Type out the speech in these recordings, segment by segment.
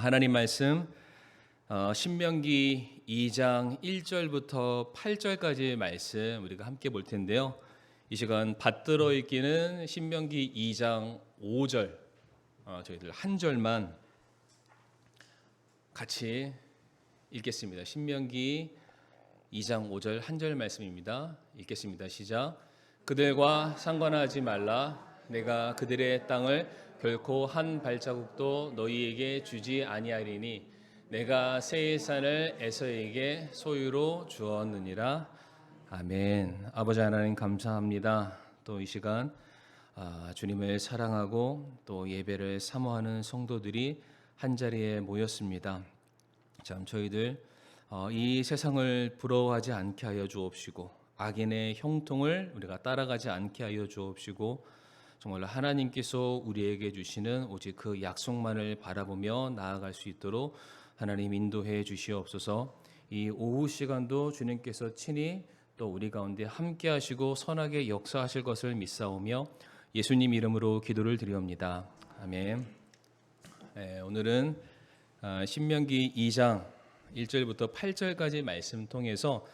하나님 말씀 신명기 2장 1절부터 8절까지의 말씀 우리가 함께 볼 텐데요. 이 시간 받들어 읽기는 신명기 2장 5절 저희들 한 절만 같이 읽겠습니다. 신명기 2장 5절 한 절 말씀입니다. 읽겠습니다. 시작. 그들과 상관하지 말라. 내가 그들의 땅을 결코 한 발자국도 너희에게 주지 아니하리니 내가 세일산을 에서에게 소유로 주었느니라. 아멘. 아버지 하나님 감사합니다. 또 이 시간 주님을 사랑하고 또 예배를 사모하는 성도들이 한자리에 모였습니다. 참 저희들 이 세상을 부러워하지 않게 하여 주옵시고 악인의 형통을 우리가 따라가지 않게 하여 주옵시고 정말로 하나님께서 우리에게 주시는 오직 그 약속만을 바라보며 나아갈 수 있도록 하나님 인도해 주시옵소서. 이 오후 시간도 주님께서 친히 또 우리 가운데 함께 하시고 선하게 역사하실 것을 믿사오며 예수님 이름으로 기도를 드리옵니다. 아멘. 오늘은 신명기 2장 1절부터 8절까지 말씀 통해서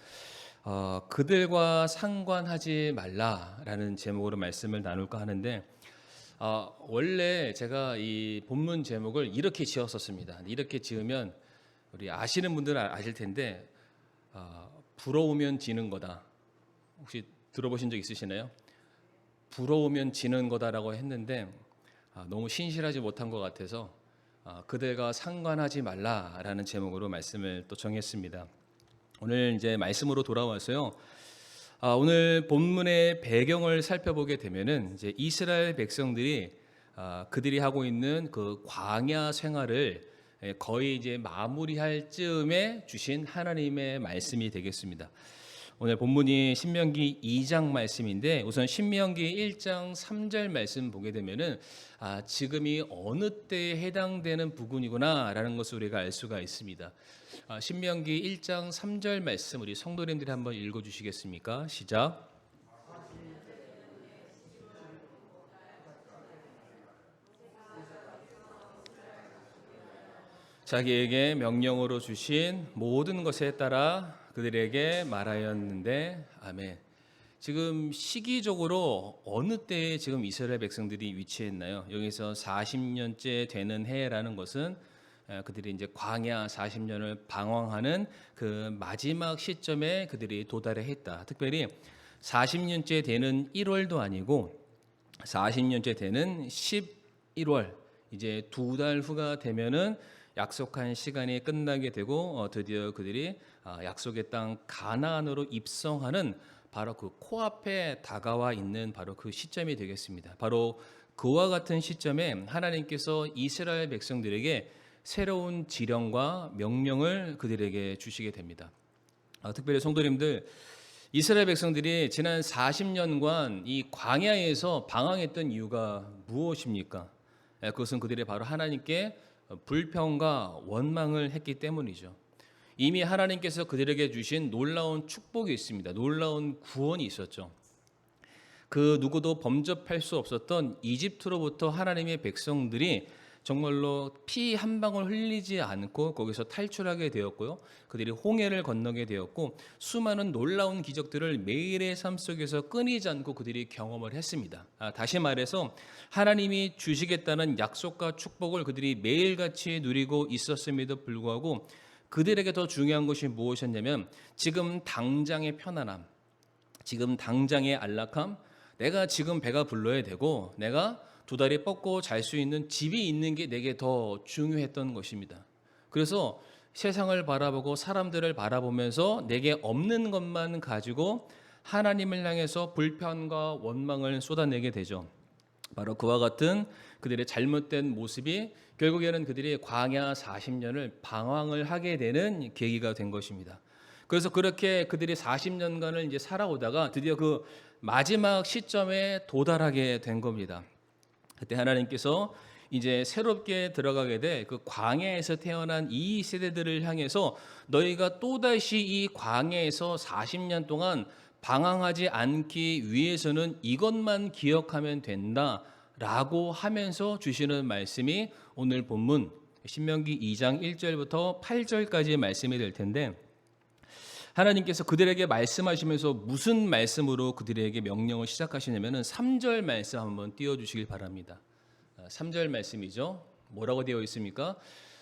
그들과 상관하지 말라라는 제목으로 말씀을 나눌까 하는데 원래 제가 이 본문 제목을 이렇게 지었었습니다. 이렇게 지으면 우리 아시는 분들은 아실 텐데 부러우면 지는 거다. 혹시 들어보신 적 있으시나요? 부러우면 지는 거다라고 했는데 너무 신실하지 못한 것 같아서 그들과 상관하지 말라라는 제목으로 말씀을 또 정했습니다. 오늘 이제 말씀으로 돌아와서요. 오늘 본문의 배경을 살펴보게 되면은 이제 이스라엘 백성들이 그들이 하고 있는 그 광야 생활을 거의 이제 마무리할 즈음에 주신 하나님의 말씀이 되겠습니다. 오늘 본문이 신명기 2장 말씀인데 우선 신명기 1장 3절 말씀 보게 되면은 지금이 어느 때에 해당되는 부분이구나라는 것을 우리가 알 수가 있습니다. 신명기 1장 3절 말씀 우리 성도님들이 한번 읽어주시겠습니까? 시작. 자기에게 명령으로 주신 모든 것에 따라 그들에게 말하였는데 아멘. 지금 시기적으로 어느 때에 지금 이스라엘 백성들이 위치했나요? 여기서 40년째 되는 해라는 것은 그들이 이제 광야 40년을 방황하는 그 마지막 시점에 그들이 도달을 했다. 특별히 40년째 되는 1월도 아니고 40년째 되는 11월 이제 2달 후가 되면은 약속한 시간이 끝나게 되고 드디어 그들이 약속의 땅 가나안으로 입성하는 바로 그 코앞에 다가와 있는 바로 그 시점이 되겠습니다. 바로 그와 같은 시점에 하나님께서 이스라엘 백성들에게 새로운 지령과 명령을 그들에게 주시게 됩니다. 특별히 성도님들, 이스라엘 백성들이 지난 40년간 이 광야에서 방황했던 이유가 무엇입니까? 그것은 그들이 바로 하나님께 불평과 원망을 했기 때문이죠. 이미 하나님께서 그들에게 주신 놀라운 축복이 있습니다. 놀라운 구원이 있었죠. 그 누구도 범접할 수 없었던 이집트로부터 하나님의 백성들이 정말로 피 한 방울 흘리지 않고 거기서 탈출하게 되었고요. 그들이 홍해를 건너게 되었고 수많은 놀라운 기적들을 매일의 삶 속에서 끊이지 않고 그들이 경험을 했습니다. 다시 말해서 하나님이 주시겠다는 약속과 축복을 그들이 매일같이 누리고 있었음에도 불구하고 그들에게 더 중요한 것이 무엇이었냐면 지금 당장의 편안함, 지금 당장의 안락함, 내가 지금 배가 불러야 되고 내가 두 다리 뻗고 잘 수 있는 집이 있는 게 내게 더 중요했던 것입니다. 그래서 세상을 바라보고 사람들을 바라보면서 내게 없는 것만 가지고 하나님을 향해서 불편과 원망을 쏟아내게 되죠. 바로 그와 같은 그들의 잘못된 모습이 결국에는 그들이 광야 40년을 방황을 하게 되는 계기가 된 것입니다. 그래서 그렇게 그들이 40년간을 이제 살아오다가 드디어 그 마지막 시점에 도달하게 된 겁니다. 그때 하나님께서 이제 새롭게 들어가게 돼 그 광야에서 태어난 이 세대들을 향해서 너희가 또다시 이 광야에서 40년 동안 방황하지 않기 위해서는 이것만 기억하면 된다라고 하면서 주시는 말씀이 오늘 본문 신명기 2장 1절부터 8절까지의 말씀이 될 텐데, 하나님께서 그들에게 말씀하시면서 무슨 말씀으로 그들에게 명령을 시작하시냐면은 3절 말씀 한번 띄워주시길 바랍니다. 3절 말씀이죠. 뭐라고 되어 있습니까?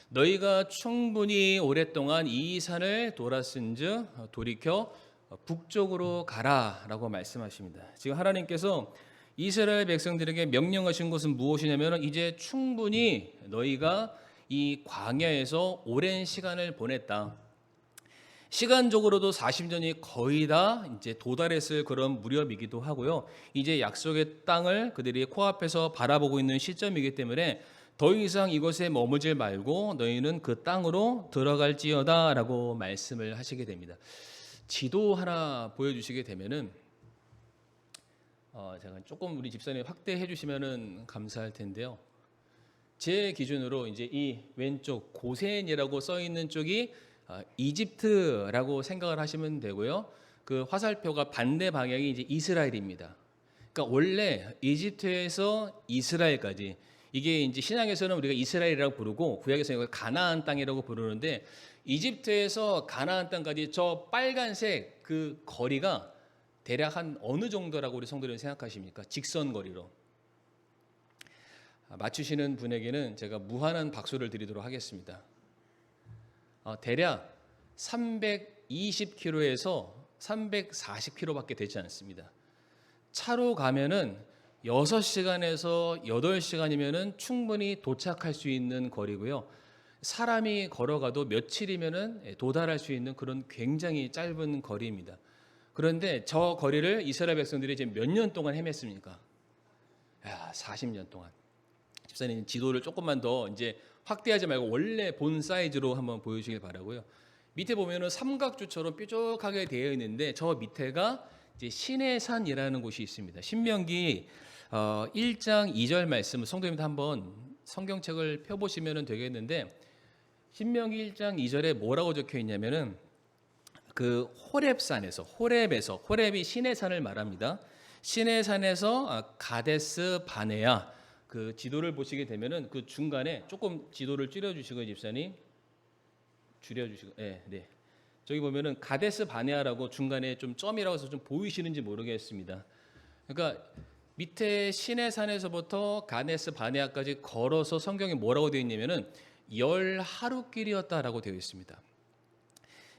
너희가 충분히 오랫동안 이 산을 돌았은즉 돌이켜 북쪽으로 가라라고 말씀하십니다. 지금 하나님께서 이스라엘 백성들에게 명령하신 것은 무엇이냐면 이제 충분히 너희가 이 광야에서 오랜 시간을 보냈다. 시간적으로도 40년이 거의 다 이제 도달했을 그런 무렵이기도 하고요. 이제 약속의 땅을 그들이 코앞에서 바라보고 있는 시점이기 때문에 더 이상 이곳에 머무질 말고 너희는 그 땅으로 들어갈지어다라고 말씀을 하시게 됩니다. 지도 하나 보여주시게 되면은 제가 조금 우리 집사님 확대해 주시면은 감사할 텐데요. 제 기준으로 이제 이 왼쪽 고센이라고 써 있는 쪽이 이집트라고 생각을 하시면 되고요. 그 화살표가 반대 방향이 이제 이스라엘입니다. 그러니까 원래 이집트에서 이스라엘까지, 이게 이제 신약에서는 우리가 이스라엘이라고 부르고 구약에서는 이걸 가나안 땅이라고 부르는데, 이집트에서 가나안 땅까지 저 빨간색 그 거리가 대략 한 어느 정도라고 우리 성도들은 생각하십니까? 직선 거리로. 맞추시는 분에게는 제가 무한한 박수를 드리도록 하겠습니다. 대략 320km에서 340km밖에 되지 않습니다. 차로 가면은 6시간에서 8시간이면은 충분히 도착할 수 있는 거리고요. 사람이 걸어가도 며칠이면은 도달할 수 있는 그런 굉장히 짧은 거리입니다. 그런데 저 거리를 이스라엘 백성들이 이제 몇 년 동안 헤맸습니까? 40년 동안. 집사님 지도를 조금만 더 이제 확대하지 말고 원래 본 사이즈로 한번 보여주시길 바라고요. 밑에 보면은 삼각주처럼 뾰족하게 되어 있는데 저 밑에가 이제 시내산이라는 곳이 있습니다. 신명기 1장 2절 말씀을 성도님들 한번 성경책을 펴보시면 되겠는데, 신명기 1장 2절에 뭐라고 적혀 있냐면은 그 호렙이 시내산을 말합니다. 시내산에서 가데스 바네아, 그 지도를 보시게 되면은 그 중간에 조금 지도를 줄여주시고요, 집사님. 줄여주시고, 네. 저기 보면은 가데스 바네아라고 중간에 좀 점이라고 해서 좀 보이시는지 모르겠습니다. 그러니까 밑에 시내산에서부터 가데스 바네아까지 걸어서 성경에 뭐라고 되어 있냐면은 10하루길이었다라고 되어 있습니다.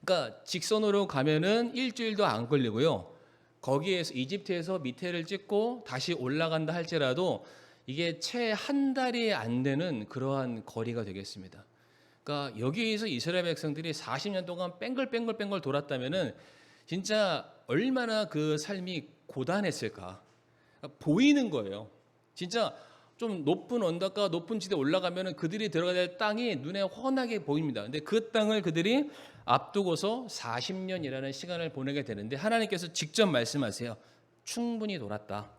그러니까 직선으로 가면은 일주일도 안 걸리고요. 거기에서 이집트에서 밑에를 찍고 다시 올라간다 할지라도 이게 채 한 달이 안 되는 그러한 거리가 되겠습니다. 그러니까 여기에서 이스라엘 백성들이 40년 동안 뺑글뺑글 돌았다면은 진짜 얼마나 그 삶이 고단했을까 보이는 거예요. 진짜 좀 높은 언덕과 높은 지대에 올라가면은 그들이 들어가야 될 땅이 눈에 훤하게 보입니다. 근데 그 땅을 그들이 앞두고서 40년이라는 시간을 보내게 되는데 하나님께서 직접 말씀하세요. 충분히 돌았다.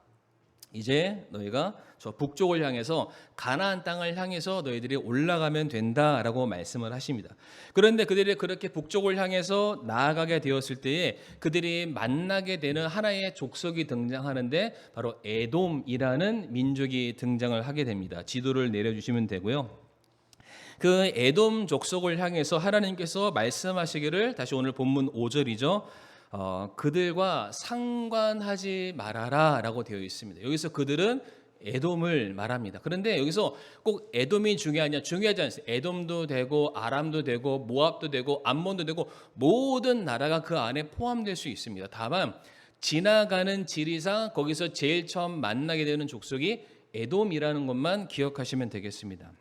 이제 너희가 저 북쪽을 향해서 가나안 땅을 향해서 너희들이 올라가면 된다라고 말씀을 하십니다. 그런데 그들이 그렇게 북쪽을 향해서 나아가게 되었을 때에 그들이 만나게 되는 하나의 족속이 등장하는데 바로 에돔이라는 민족이 등장을 하게 됩니다. 지도를 내려주시면 되고요. 그 에돔 족속을 향해서 하나님께서 말씀하시기를, 다시 오늘 본문 5절이죠. 그들과 상관하지 말아라 라고 되어 있습니다. 여기서 그들은 에돔을 말합니다. 그런데 여기서 꼭 에돔이 중요하지 않습니다. 에돔도 되고 아람도 되고 모압도 되고 암몬도 되고 모든 나라가 그 안에 포함될 수 있습니다. 다만 지나가는 지리상 거기서 제일 처음 만나게 되는 족속이 에돔이라는 것만 기억하시면 되겠습니다.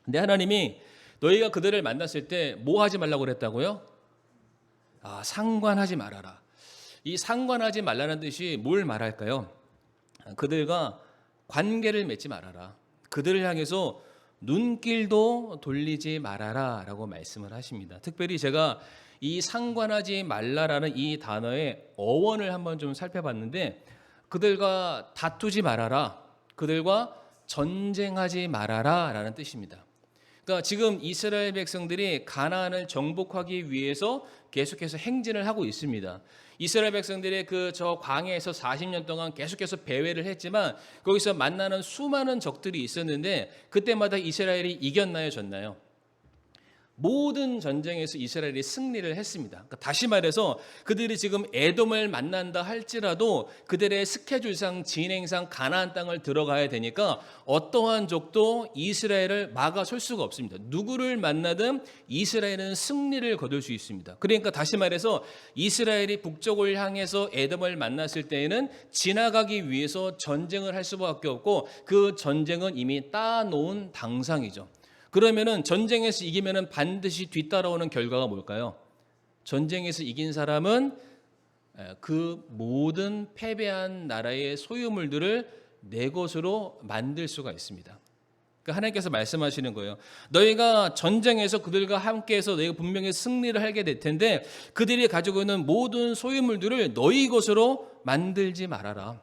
근데 하나님이 너희가 그들을 만났을 때 뭐 하지 말라고 그랬다고요? 상관하지 말아라. 이 상관하지 말라는 뜻이 뭘 말할까요? 그들과 관계를 맺지 말아라. 그들을 향해서 눈길도 돌리지 말아라 라고 말씀을 하십니다. 특별히 제가 이 상관하지 말라라는 이 단어의 어원을 한번 좀 살펴봤는데, 그들과 다투지 말아라, 그들과 전쟁하지 말아라 라는 뜻입니다. 그러니까 지금 이스라엘 백성들이 가나안을 정복하기 위해서 계속해서 행진을 하고 있습니다. 이스라엘 백성들이 저 광야에서 40년 동안 계속해서 배회를 했지만 거기서 만나는 수많은 적들이 있었는데 그때마다 이스라엘이 이겼나요, 졌나요? 모든 전쟁에서 이스라엘이 승리를 했습니다. 그러니까 다시 말해서 그들이 지금 에돔을 만난다 할지라도 그들의 스케줄상 진행상 가나안 땅을 들어가야 되니까 어떠한 적도 이스라엘을 막아설 수가 없습니다. 누구를 만나든 이스라엘은 승리를 거둘 수 있습니다. 그러니까 다시 말해서 이스라엘이 북쪽을 향해서 에돔을 만났을 때에는 지나가기 위해서 전쟁을 할 수밖에 없고 그 전쟁은 이미 따놓은 당상이죠. 그러면은 전쟁에서 이기면은 반드시 뒤따라오는 결과가 뭘까요? 전쟁에서 이긴 사람은 그 모든 패배한 나라의 소유물들을 내 것으로 만들 수가 있습니다. 그러니까 하나님께서 말씀하시는 거예요. 너희가 전쟁에서 그들과 함께해서 너희가 분명히 승리를 하게 될 텐데 그들이 가지고 있는 모든 소유물들을 너희 것으로 만들지 말아라.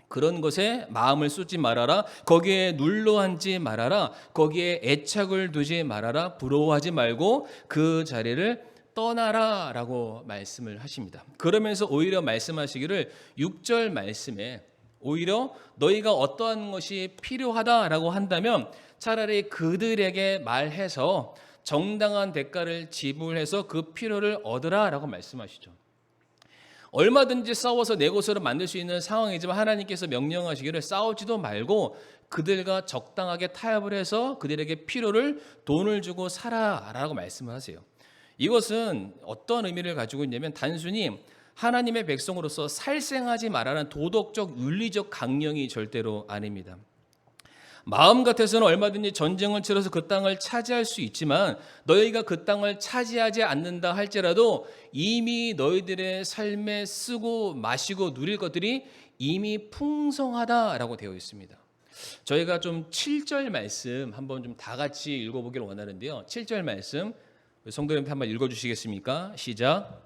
그런 것에 마음을 쏟지 말아라. 거기에 눌러 앉지 말아라. 거기에 애착을 두지 말아라. 부러워하지 말고 그 자리를 떠나라 라고 말씀을 하십니다. 그러면서 오히려 말씀하시기를 6절 말씀에 오히려 너희가 어떠한 것이 필요하다라고 한다면 차라리 그들에게 말해서 정당한 대가를 지불해서 그 필요를 얻으라 라고 말씀하시죠. 얼마든지 싸워서 내 것으로 만들 수 있는 상황이지만 하나님께서 명령하시기를 싸우지도 말고 그들과 적당하게 타협을 해서 그들에게 필요를 돈을 주고 사라라고 말씀을 하세요. 이것은 어떤 의미를 가지고 있냐면 단순히 하나님의 백성으로서 살생하지 말라는 도덕적 윤리적 강령이 절대로 아닙니다. 마음 같아서는 얼마든지 전쟁을 치러서 그 땅을 차지할 수 있지만 너희가 그 땅을 차지하지 않는다 할지라도 이미 너희들의 삶에 쓰고 마시고 누릴 것들이 이미 풍성하다라고 되어 있습니다. 저희가 좀 7절 말씀 한번 좀 다 같이 읽어보기를 원하는데요. 7절 말씀 성도님들 한번 읽어주시겠습니까? 시작.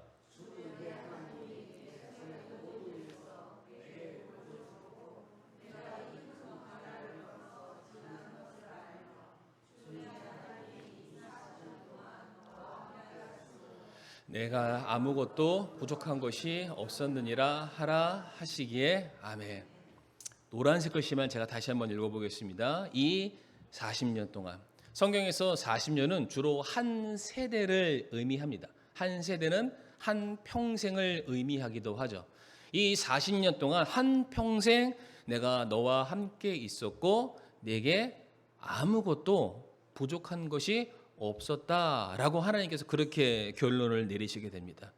내가 아무것도 부족한 것이 없었느니라 하라 하시기에 아멘. 노란색 글씨만 제가 다시 한번 읽어보겠습니다. 이 40년 동안 성경에서 40년은 주로 한 세대를 의미합니다. 한 세대는 한 평생을 의미하기도 하죠. 이 40년 동안 한 평생 내가 너와 함께 있었고 내게 아무것도 부족한 것이 없었다라고 하나님께서 그렇게 결론을 내리시게 됩니다.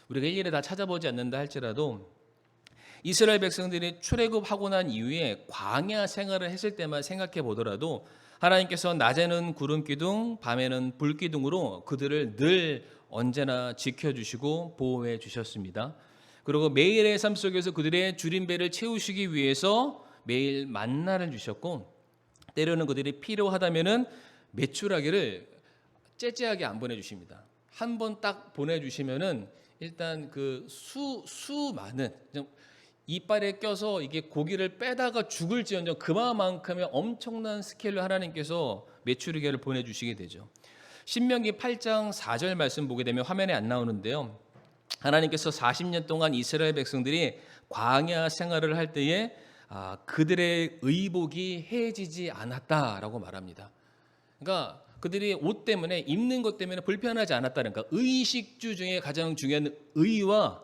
우리가 일일이 다 찾아보지 않는다 할지라도 이스라엘 백성들이 출애굽하고 난 이후에 광야 생활을 했을 때만 생각해 보더라도 하나님께서 낮에는 구름 기둥, 밤에는 불 기둥으로 그들을 늘 언제나 지켜주시고 보호해 주셨습니다. 그리고 매일의 삶 속에서 그들의 줄임배를 채우시기 위해서 매일 만나를 주셨고 때로는 그들이 필요하다면은 메추라기를 째째하게 안 보내주십니다. 한 번 딱 보내주시면은 일단 그 수많은 이빨에 껴서 이게 고기를 빼다가 죽을지언정 그만큼의 엄청난 스케일로 하나님께서 메추라기를 보내주시게 되죠. 신명기 8장 4절 말씀 보게 되면 화면에 안 나오는데요. 하나님께서 40년 동안 이스라엘 백성들이 광야 생활을 할 때에 그들의 의복이 해지지 않았다라고 말합니다. 그러니까 그들이 옷 때문에 입는 것 때문에 불편하지 않았다는 거. 의식주 중에 가장 중요한 의와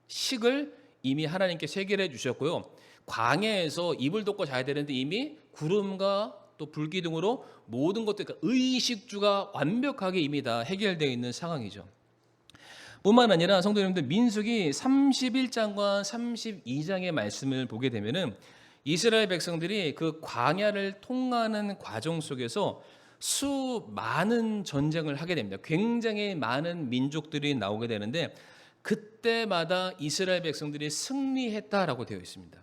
식을 이미 하나님께 해결해 주셨고요. 광야에서 이불 덮고 자야 되는데 이미 구름과 또 불기둥으로 모든 것들, 그러니까 의식주가 완벽하게 이미 다 해결되어 있는 상황이죠. 뿐만 아니라 성도님들 민수기 31장과 32장의 말씀을 보게 되면은 이스라엘 백성들이 그 광야를 통과하는 과정 속에서 수많은 전쟁을 하게 됩니다. 굉장히 많은 민족들이 나오게 되는데 그때마다 이스라엘 백성들이 승리했다라고 되어 있습니다.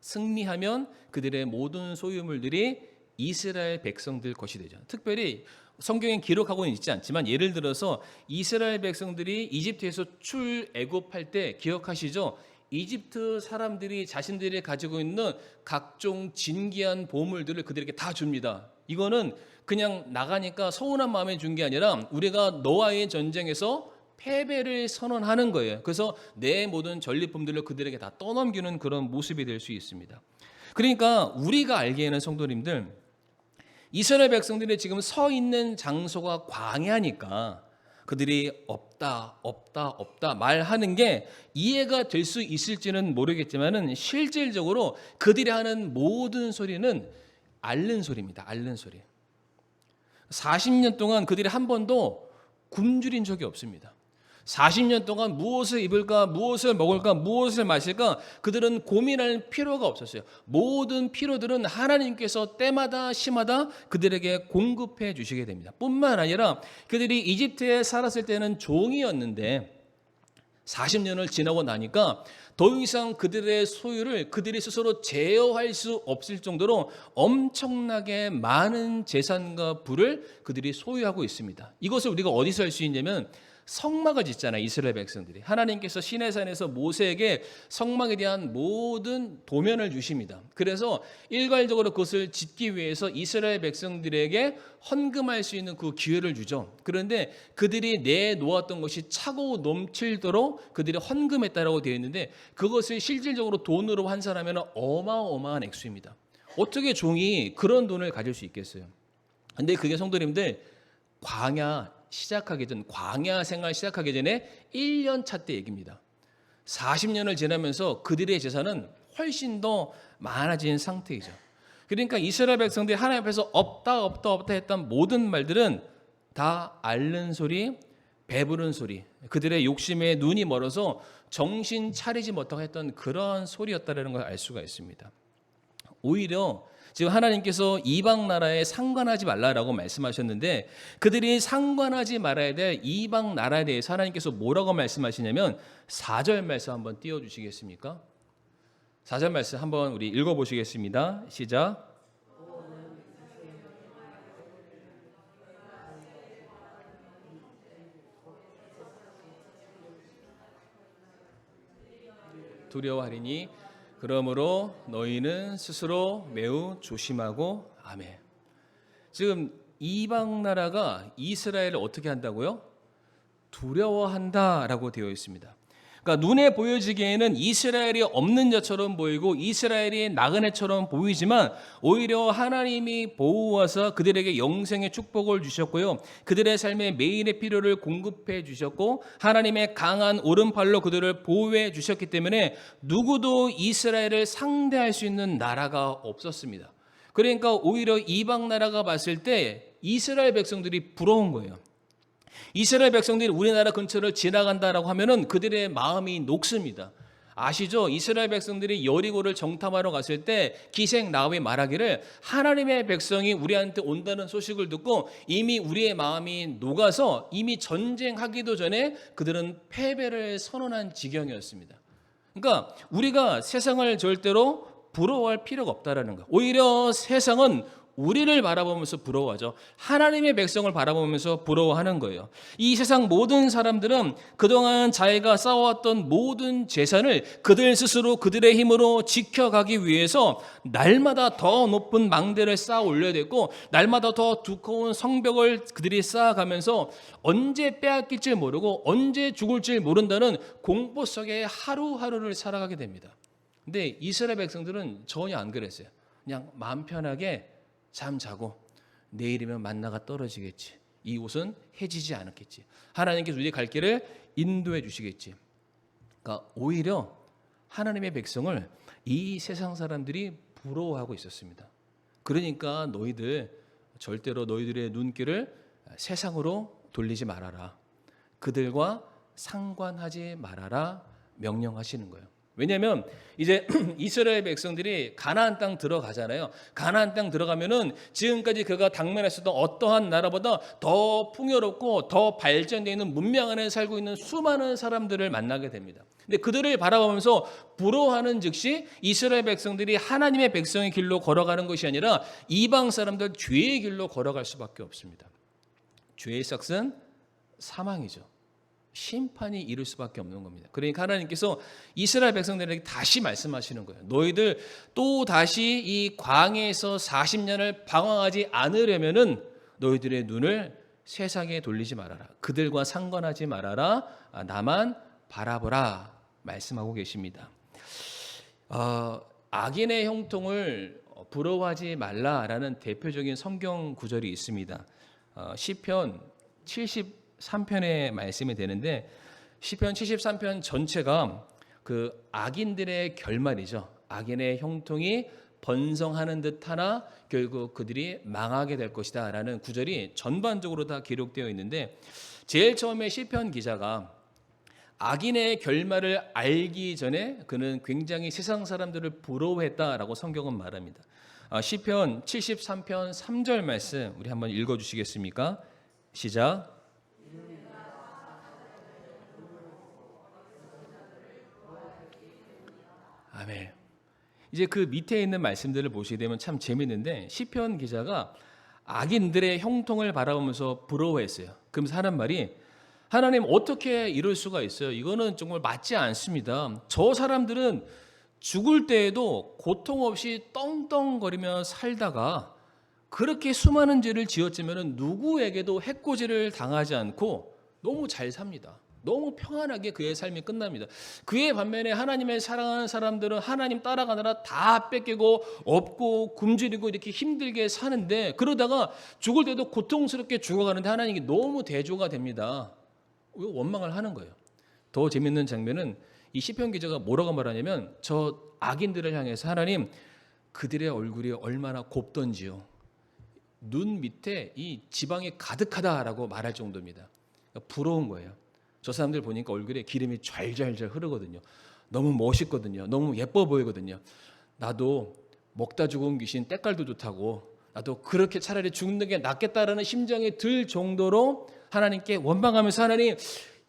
승리하면 그들의 모든 소유물들이 이스라엘 백성들 것이 되죠. 특별히 성경에 기록하고는 있지 않지만 예를 들어서 이스라엘 백성들이 이집트에서 출애굽할 때 기억하시죠? 이집트 사람들이 자신들이 가지고 있는 각종 진귀한 보물들을 그들에게 다 줍니다. 이거는 그냥 나가니까 서운한 마음에 준 게 아니라 우리가 너와의 전쟁에서 패배를 선언하는 거예요. 그래서 내 모든 전리품들을 그들에게 다 떠넘기는 그런 모습이 될 수 있습니다. 그러니까 우리가 알기에는 성도님들 이스라엘 백성들이 지금 서 있는 장소가 광야니까 그들이 없다, 없다, 없다 말하는 게 이해가 될 수 있을지는 모르겠지만은 실질적으로 그들이 하는 모든 소리는 앓는 소리입니다. 앓는 소리. 40년 동안 그들이 한 번도 굶주린 적이 없습니다. 40년 동안 무엇을 입을까, 무엇을 먹을까, 무엇을 마실까 그들은 고민할 필요가 없었어요. 모든 필요들은 하나님께서 때마다 시마다 그들에게 공급해 주시게 됩니다. 뿐만 아니라 그들이 이집트에 살았을 때는 종이었는데 40년을 지나고 나니까 더 이상 그들의 소유를 그들이 스스로 제어할 수 없을 정도로 엄청나게 많은 재산과 부를 그들이 소유하고 있습니다. 이것을 우리가 어디서 알 수 있냐면 성막을 짓잖아요. 이스라엘 백성들이. 하나님께서 시내산에서 모세에게 성막에 대한 모든 도면을 주십니다. 그래서 일괄적으로 그것을 짓기 위해서 이스라엘 백성들에게 헌금할 수 있는 그 기회를 주죠. 그런데 그들이 내놓았던 것이 차고 넘칠도록 그들이 헌금했다라고 되어 있는데 그것을 실질적으로 돈으로 환산하면 어마어마한 액수입니다. 어떻게 종이 그런 돈을 가질 수 있겠어요? 근데 그게 성도님들 광야 생활 시작하기 전에 1년 차 때 얘기입니다. 40년을 지나면서 그들의 재산은 훨씬 더 많아진 상태이죠. 그러니까 이스라엘 백성들이 하나님 앞에서 없다 없다 없다 했던 모든 말들은 다 앓는 소리, 배부른 소리, 그들의 욕심에 눈이 멀어서 정신 차리지 못하고 했던 그런 소리였다는 걸 알 수가 있습니다. 오히려 지금 하나님께서 이방 나라에 상관하지 말라라고 말씀하셨는데 그들이 상관하지 말아야 될 이방 나라에 대해서 하나님께서 뭐라고 말씀하시냐면 4절 말씀 한번 띄워주시겠습니까? 4절 말씀 한번 우리 읽어보시겠습니다. 시작. 두려워하리니 그러므로 너희는 스스로 매우 조심하고 아멘. 지금 이방 나라가 이스라엘을 어떻게 한다고요? 두려워한다라고 되어 있습니다. 그러니까 눈에 보여지기에는 이스라엘이 없는 자처럼 보이고 이스라엘이 나그네처럼 보이지만 오히려 하나님이 보호하사 그들에게 영생의 축복을 주셨고요. 그들의 삶에 매일의 필요를 공급해 주셨고 하나님의 강한 오른팔로 그들을 보호해 주셨기 때문에 누구도 이스라엘을 상대할 수 있는 나라가 없었습니다. 그러니까 오히려 이방 나라가 봤을 때 이스라엘 백성들이 부러운 거예요. 이스라엘 백성들이 우리나라 근처를 지나간다라고 하면은 그들의 마음이 녹습니다. 아시죠? 이스라엘 백성들이 여리고를 정탐하러 갔을 때 기생 라합이 말하기를 하나님의 백성이 우리한테 온다는 소식을 듣고 이미 우리의 마음이 녹아서 이미 전쟁하기도 전에 그들은 패배를 선언한 지경이었습니다. 그러니까 우리가 세상을 절대로 부러워할 필요가 없다라는 거예요. 오히려 세상은 우리를 바라보면서 부러워하죠. 하나님의 백성을 바라보면서 부러워하는 거예요. 이 세상 모든 사람들은 그동안 자기가 쌓아왔던 모든 재산을 그들 스스로 그들의 힘으로 지켜가기 위해서 날마다 더 높은 망대를 쌓아 올려야 되고 날마다 더 두꺼운 성벽을 그들이 쌓아가면서 언제 빼앗길지 모르고 언제 죽을지 모른다는 공포 속에 하루하루를 살아가게 됩니다. 근데 이스라엘 백성들은 전혀 안 그랬어요. 그냥 마음 편하게 잠 자고 내일이면 만나가 떨어지겠지. 이 옷은 해지지 않았겠지. 하나님께서 우리의 갈 길을 인도해 주시겠지. 그러니까 오히려 하나님의 백성을 이 세상 사람들이 부러워하고 있었습니다. 그러니까 너희들 절대로 너희들의 눈길을 세상으로 돌리지 말아라. 그들과 상관하지 말아라 명령하시는 거예요. 왜냐하면 이제 이스라엘 백성들이 가나안 땅 들어가잖아요. 가나안 땅 들어가면은 지금까지 그가 당면했었던 어떠한 나라보다 더 풍요롭고 더 발전되어 있는 문명 안에 살고 있는 수많은 사람들을 만나게 됩니다. 근데 그들을 바라보면서 부러워하는 즉시 이스라엘 백성들이 하나님의 백성의 길로 걸어가는 것이 아니라 이방 사람들 죄의 길로 걸어갈 수밖에 없습니다. 죄의 삭은 사망이죠. 심판이 이를 수밖에 없는 겁니다. 그러니까 하나님께서 이스라엘 백성들에게 다시 말씀하시는 거예요. 너희들 또 다시 이 광야에서 40년을 방황하지 않으려면은 너희들의 눈을 세상에 돌리지 말아라. 그들과 상관하지 말아라. 나만 바라보라 말씀하고 계십니다. 악인의 형통을 부러워하지 말라라는 대표적인 성경 구절이 있습니다. 시편 73편의 말씀이 되는데 시편 73편 전체가 그 악인들의 결말이죠. 악인의 형통이 번성하는 듯하나 결국 그들이 망하게 될 것이다라는 구절이 전반적으로 다 기록되어 있는데 제일 처음에 시편 기자가 악인의 결말을 알기 전에 그는 굉장히 세상 사람들을 부러워했다라고 성경은 말합니다. 시편 73편 3절 말씀 우리 한번 읽어주시겠습니까? 시작. 아멘. 이제 그 밑에 있는 말씀들을 보시게 되면 참 재밌는데 시편 기자가 악인들의 형통을 바라보면서 부러워했어요. 그러면서 하는 말이 하나님 어떻게 이럴 수가 있어요? 이거는 정말 맞지 않습니다. 저 사람들은 죽을 때에도 고통 없이 떵떵거리며 살다가 그렇게 수많은 죄를 지었지만 누구에게도 해코지를 당하지 않고 너무 잘 삽니다. 너무 평안하게 그의 삶이 끝납니다. 그의 반면에 하나님을 사랑하는 사람들은 하나님 따라가느라 다 뺏기고 없고 굶주리고 이렇게 힘들게 사는데 그러다가 죽을 때도 고통스럽게 죽어가는데 하나님이 너무 대조가 됩니다. 원망을 하는 거예요. 더 재밌는 장면은 이 시편 기자가 뭐라고 말하냐면 저 악인들을 향해서 하나님 그들의 얼굴이 얼마나 곱던지요. 눈 밑에 이 지방이 가득하다라고 말할 정도입니다. 부러운 거예요. 저 사람들 보니까 얼굴에 기름이 좔좔 흐르거든요. 너무 멋있거든요. 너무 예뻐 보이거든요. 나도 먹다 죽은 귀신 때깔도 좋다고 나도 그렇게 차라리 죽는 게 낫겠다라는 심정이 들 정도로 하나님께 원망하면서 하나님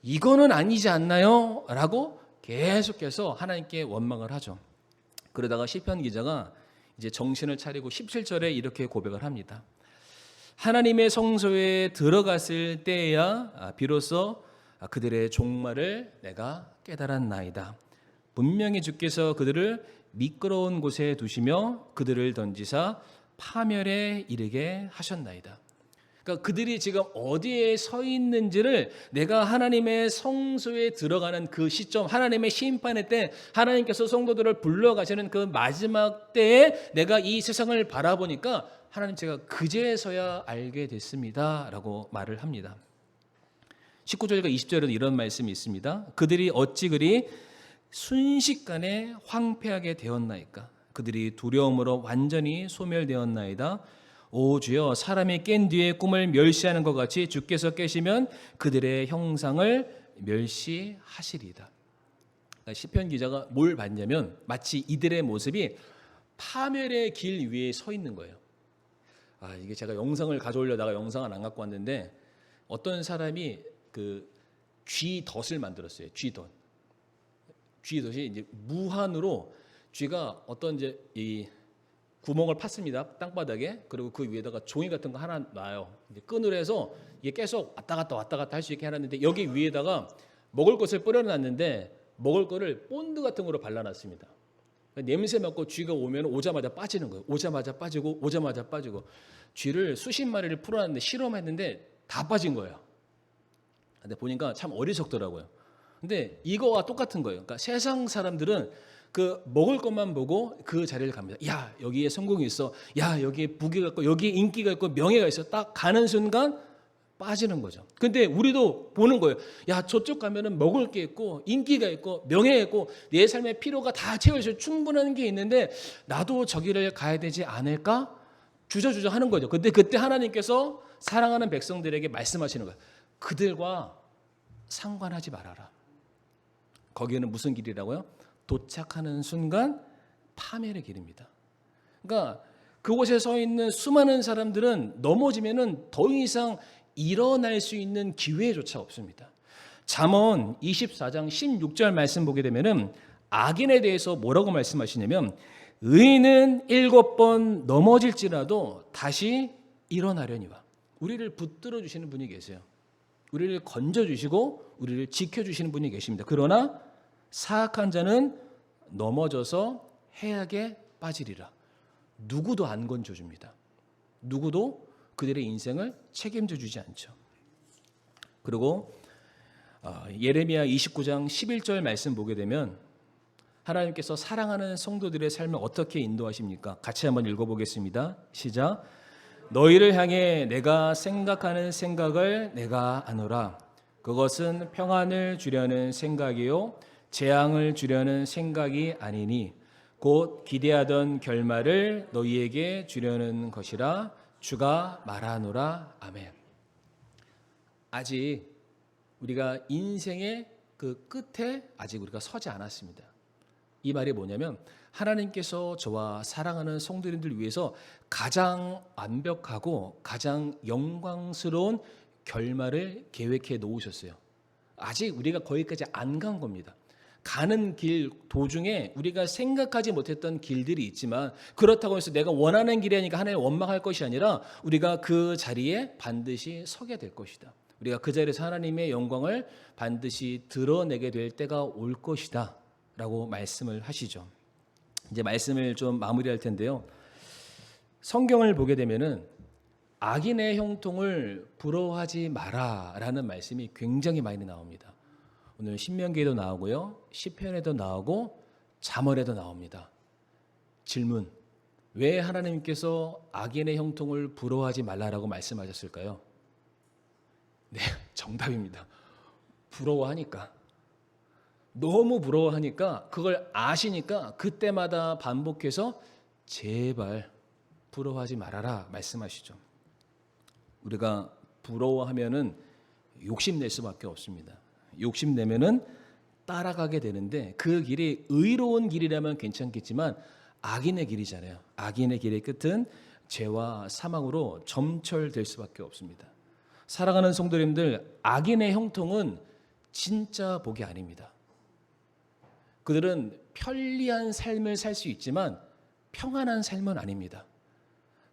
이거는 아니지 않나요? 라고 계속해서 하나님께 원망을 하죠. 그러다가 시편 기자가 이제 정신을 차리고 17절에 이렇게 고백을 합니다. 하나님의 성소에 들어갔을 때야 비로소 그들의 종말을 내가 깨달았나이다. 분명히 주께서 그들을 미끄러운 곳에 두시며 그들을 던지사 파멸에 이르게 하셨나이다. 그러니까 그들이 지금 어디에 서 있는지를 내가 하나님의 성소에 들어가는 그 시점, 하나님의 심판의 때 하나님께서 성도들을 불러가시는 그 마지막 때에 내가 이 세상을 바라보니까 하나님 제가 그제서야 알게 됐습니다 라고 말을 합니다. 19절과 20절에도 이런 말씀이 있습니다. 그들이 어찌 그리 순식간에 황폐하게 되었나이까. 그들이 두려움으로 완전히 소멸되었나이다. 오 주여 사람이 깬 뒤에 꿈을 멸시하는 것 같이 주께서 깨시면 그들의 형상을 멸시하시리다. 시편 기자가 뭘 봤냐면 마치 이들의 모습이 파멸의 길 위에 서 있는 거예요. 이게 제가 영상을 가져오려다가 영상을 안 갖고 왔는데 어떤 사람이 그 쥐덫을 만들었어요. 쥐덫이 이제 무한으로 쥐가 어떤 이제 이 구멍을 팠습니다. 땅바닥에. 그리고 그 위에다가 종이 같은 거 하나 놔요. 이제 끈을 해서 이게 계속 왔다 갔다 할 수 있게 해놨는데 여기 위에다가 먹을 것을 뿌려놨는데 먹을 거를 본드 같은 거로 발라놨습니다. 냄새 맡고 쥐가 오면 오자마자 빠지는 거예요. 오자마자 빠지고 쥐를 수십 마리를 풀어놨는데 실험했는데 다 빠진 거예요. 근데 보니까 참 어리석더라고요. 근데 이거와 똑같은 거예요. 그러니까 세상 사람들은 그 먹을 것만 보고 그 자리를 갑니다. 야 여기에 성공이 있어. 야 여기에 부귀가 있고 여기에 인기가 있고 명예가 있어. 딱 가는 순간 빠지는 거죠. 근데 우리도 보는 거예요. 야 저쪽 가면은 먹을 게 있고 인기가 있고 명예가 있고 내 삶의 필요가 다 채워져 충분한 게 있는데 나도 저기를 가야 되지 않을까? 주저주저 하는 거죠. 근데 그때 하나님께서 사랑하는 백성들에게 말씀하시는 거예요. 그들과 상관하지 말아라. 거기는 무슨 길이라고요? 도착하는 순간 파멸의 길입니다. 그러니까 그곳에 서 있는 수많은 사람들은 넘어지면은 더 이상 일어날 수 있는 기회조차 없습니다. 잠언 24장 16절 말씀 보게 되면은 악인에 대해서 뭐라고 말씀하시냐면 의인은 7번 넘어질지라도 다시 일어나려니와. 우리를 붙들어 주시는 분이 계세요. 우리를 건져 주시고 우리를 지켜 주시는 분이 계십니다. 그러나 사악한 자는 넘어져서 해악에 빠지리라. 누구도 안 건져 줍니다. 누구도 그들의 인생을 책임져 주지 않죠. 그리고 예레미야 29장 11절 말씀 보게 되면 하나님께서 사랑하는 성도들의 삶을 어떻게 인도하십니까? 같이 한번 읽어보겠습니다. 시작. 너희를 향해 내가 생각하는 생각을 내가 아노라. 그것은 평안을 주려는 생각이요 재앙을 주려는 생각이 아니니 곧 기대하던 결말을 너희에게 주려는 것이라 주가 말하노라. 아멘. 아직 우리가 인생의 그 끝에 아직 우리가 서지 않았습니다. 이 말이 뭐냐면 하나님께서 저와 사랑하는 성도님들 위해서 가장 완벽하고 가장 영광스러운 결말을 계획해 놓으셨어요. 아직 우리가 거기까지 안 간 겁니다. 가는 길 도중에 우리가 생각하지 못했던 길들이 있지만 그렇다고 해서 내가 원하는 길이 아니니까 하나님 원망할 것이 아니라 우리가 그 자리에 반드시 서게 될 것이다. 우리가 그 자리에서 하나님의 영광을 반드시 드러내게 될 때가 올 것이다 라고 말씀을 하시죠. 이제 말씀을 좀 마무리할 텐데요. 성경을 보게 되면은 악인의 형통을 부러워하지 마라 라는 말씀이 굉장히 많이 나옵니다. 오늘 신명기에도 나오고요, 시편에도 나오고 잠언에도 나옵니다. 질문, 왜 하나님께서 악인의 형통을 부러워하지 말라라고 말씀하셨을까요? 네, 정답입니다. 부러워하니까. 너무 부러워하니까 그걸 아시니까 그때마다 반복해서 제발 부러워하지 말아라 말씀하시죠. 우리가 부러워하면은 욕심낼 수밖에 없습니다. 욕심내면은 따라가게 되는데 그 길이 의로운 길이라면 괜찮겠지만 악인의 길이잖아요. 악인의 길의 끝은 죄와 사망으로 점철될 수밖에 없습니다. 사랑하는 성도님들, 악인의 형통은 진짜 복이 아닙니다. 그들은 편리한 삶을 살 수 있지만 평안한 삶은 아닙니다.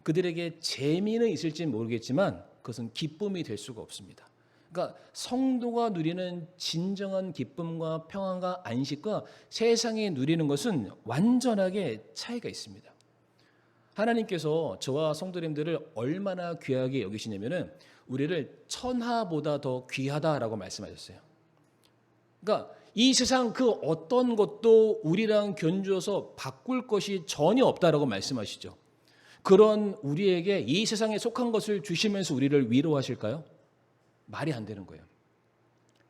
그들에게 재미는 있을지 모르겠지만 그것은 기쁨이 될 수가 없습니다. 그러니까 성도가 누리는 진정한 기쁨과 평안과 안식과 세상에 누리는 것은 완전하게 차이가 있습니다. 하나님께서 저와 성도님들을 얼마나 귀하게 여기시냐면은 우리를 천하보다 더 귀하다라고 말씀하셨어요. 그러니까 이 세상 그 어떤 것도 우리랑 견주어서 바꿀 것이 전혀 없다라고 말씀하시죠. 그런 우리에게 이 세상에 속한 것을 주시면서 우리를 위로하실까요? 말이 안 되는 거예요.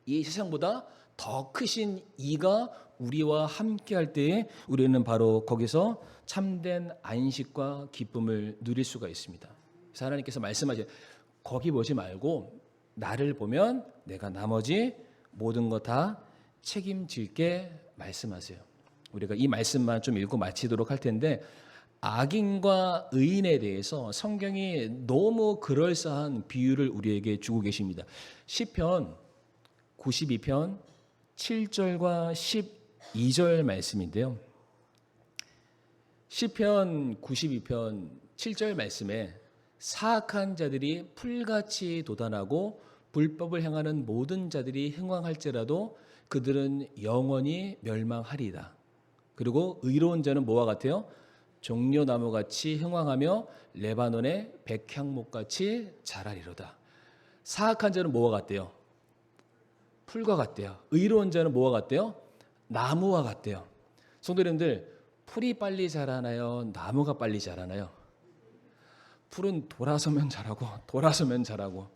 이 세상보다 더 크신 이가 우리와 함께 할 때에 우리는 바로 거기서 참된 안식과 기쁨을 누릴 수가 있습니다. 그래서 하나님께서 말씀하세요. 거기 보지 말고 나를 보면 내가 나머지 모든 거 다 책임질게 말씀하세요. 우리가 이 말씀만 좀 읽고 마치도록 할 텐데 악인과 의인에 대해서 성경이 너무 그럴싸한 비유를 우리에게 주고 계십니다. 시편 92편 7절과 12절 말씀인데요. 시편 92편 7절 말씀에 사악한 자들이 풀같이 돋아나고 불법을 행하는 모든 자들이 흥왕할지라도 그들은 영원히 멸망하리이다. 그리고 의로운 자는 뭐와 같아요? 종려나무같이 흥왕하며 레바논의 백향목같이 자라리로다. 사악한 자는 뭐와 같대요? 풀과 같대요. 의로운 자는 뭐와 같대요? 나무와 같대요. 성도님들, 풀이 빨리 자라나요? 나무가 빨리 자라나요? 풀은 돌아서면 자라고 돌아서면 자라고.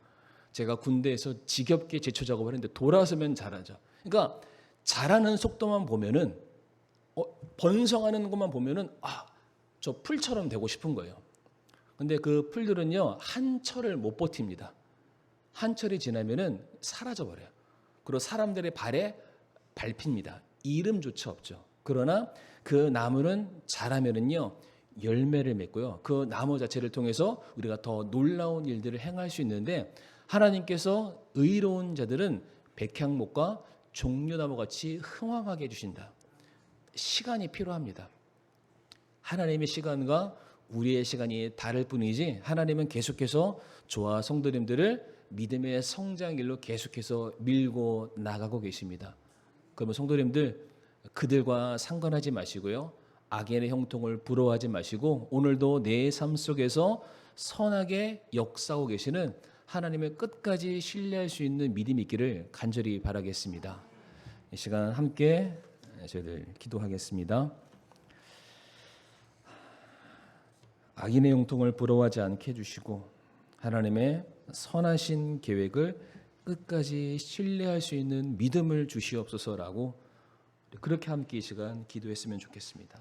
제가 군대에서 지겹게 제초 작업을 했는데 돌아서면 자라죠. 그러니까 자라는 속도만 보면은 번성하는 것만 보면은 저 풀처럼 되고 싶은 거예요. 근데 그 풀들은요 한 철을 못 버팁니다. 한 철이 지나면은 사라져 버려요. 그리고 사람들의 발에 밟힙니다. 이름조차 없죠. 그러나 그 나무는 자라면은요 열매를 맺고요. 그 나무 자체를 통해서 우리가 더 놀라운 일들을 행할 수 있는데 하나님께서 의로운 자들은 백향목과 종려나무 같이 흥왕하게 해주신다. 시간이 필요합니다. 하나님의 시간과 우리의 시간이 다를 뿐이지 하나님은 계속해서 저와 성도님들을 믿음의 성장길로 계속해서 밀고 나가고 계십니다. 그러면 성도님들 그들과 상관하지 마시고요. 악인의 형통을 부러워하지 마시고 오늘도 내 삶 속에서 선하게 역사하고 계시는 하나님의 끝까지 신뢰할 수 있는 믿음이 있기를 간절히 바라겠습니다. 이 시간 함께 저희들 기도하겠습니다. 악인의 형통을 부러워하지 않게 해주시고 하나님의 선하신 계획을 끝까지 신뢰할 수 있는 믿음을 주시옵소서라고 그렇게 함께 이 시간 기도했으면 좋겠습니다.